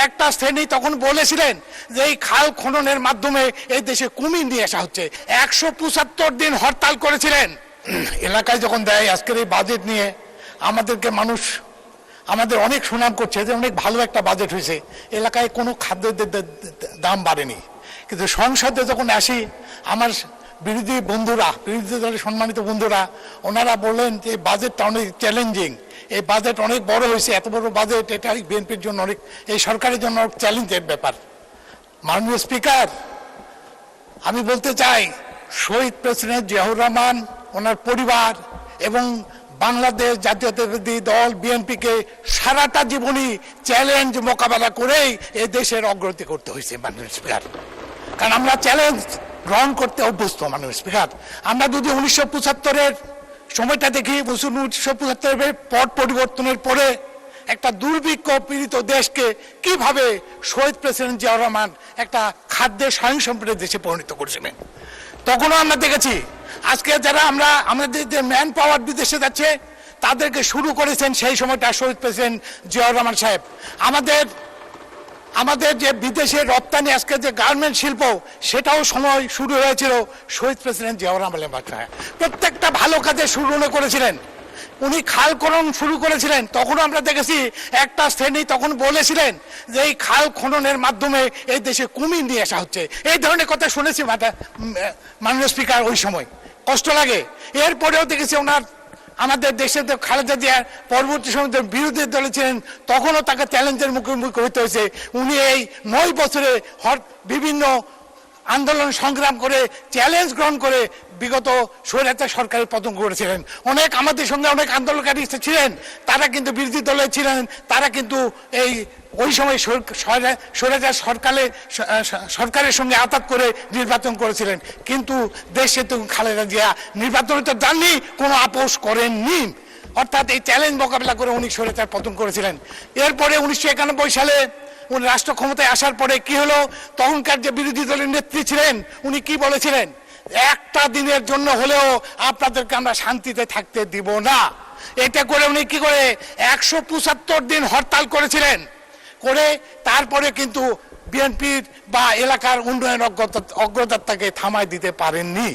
একটা শ্রেণী তখন বলেছিলেন যে এই খাল খননের মাধ্যমে এই দেশে কুমির নিয়ে আসা হচ্ছে। 175 দিন হরতাল করেছিলেন। এলাকায় যখন দেয় আজকের এই বাজেট নিয়ে আমাদেরকে মানুষ আমাদের অনেক সুনাম করছে যে অনেক ভালো একটা বাজেট হয়েছে, এলাকায় কোনো খাদ্যের দাম বাড়েনি। কিন্তু সংসদে যখন আসি আমার বিরোধী দলের সম্মানিত বন্ধুরা ওনারা বললেন যে বাজেটটা অনেক চ্যালেঞ্জিং, এই বাজেট অনেক বড় হয়েছে, এত বড় বাজেট এটা বিএনপির জন্য অনেক, এই সরকারের জন্য চ্যালেঞ্জের ব্যাপার। মাননীয় স্পিকার, আমি বলতে চাই শহীদ প্রেসিডেন্ট জিয়াউর রহমান, ওনার পরিবার এবং বাংলাদেশ জাতীয়তাবাদী দল বিএনপিকে সারাটা জীবনই চ্যালেঞ্জ মোকাবেলা করেই এই দেশের অগ্রগতি করতে হয়েছে মাননীয় স্পিকার। কারণ আমরা চ্যালেঞ্জ গ্রহণ করতে অভ্যস্ত মাননীয় স্পিকার। আমরা যদি 1975-এর সময়টা দেখি, 1975-এর পট পরিবর্তনের পরে একটা দুর্ভিক্ষ পীড়িত দেশকে কিভাবে শহীদ প্রেসিডেন্ট জিয়াউর রহমান একটা খাদ্যের স্বয়ংসম্পূর্ণ দেশে পরিণত করেছিলেন, তখনও আমরা দেখেছি। আজকে যারা আমাদের যে ম্যান পাওয়ার বিদেশে যাচ্ছে তাদেরকে শুরু করেছেন সেই সময়টা শহীদ প্রেসিডেন্ট জিয়াউর রহমান সাহেব। আমাদের যে বিদেশে রপ্তানি আজকে যে গার্মেন্ট শিল্প সেটাও সময় শুরু হয়েছিল শহীদ প্রেসিডেন্ট জিয়াউর রহমান সাহেব। প্রত্যেকটা ভালো কাজে শুরু করেছিলেন উনি। খাল খনন শুরু করেছিলেন, তখনও আমরা দেখেছি একটা শ্রেণী তখন বলেছিলেন যে এই খাল খননের মাধ্যমে এই দেশে কুমির নিয়ে আসা হচ্ছে। এই ধরনের কথা শুনেছি মাননীয় স্পিকার, ওই সময় কষ্ট লাগে। এরপরেও দেখেছি ওনার আমাদের দেশে খালেদা জিয়ার পরবর্তী সময় বিরোধী দলে ছিলেন, তখনও তাকে চ্যালেঞ্জের মুখোমুখি হতে হয়েছে। উনি এই 9 বছরে বিভিন্ন আন্দোলন সংগ্রাম করে চ্যালেঞ্জ গ্রহণ করে বিগত স্বৈরাচার সরকারের পতন করেছিলেন। অনেক আমাদের সঙ্গে অনেক আন্দোলনকারী ছিলেন, তারা কিন্তু বিরোধী দলে ছিলেন, তারা কিন্তু ওই সময় স্বৈরাচার সরকারের সঙ্গে আঘাত করে নির্বাচন করেছিলেন। কিন্তু দেশে তো খালেদা জিয়া নির্বাচনে তো যাননি, কোনো আপোষ করেননি। অর্থাৎ এই চ্যালেঞ্জ মোকাবিলা করে উনি স্বৈরাচার পতন করেছিলেন। এরপরে 1991 সালে উনি রাষ্ট্র ক্ষমতায় আসার পরে কি হলো, তখনকার যে বিরোধী দলের নেত্রী ছিলেন উনি কি বলেছিলেন, একটা দিনের জন্য হলেও আপনাদেরকে আমরা শান্তিতে থাকতে দিব না। এটা করে উনি কি করে 175 দিন হরতাল করেছিলেন, করে তারপরে কিন্তু বিএনপির বা এলাকার উন্নয়ন অগ্রযাত্রাকে থামায় দিতে পারেননি।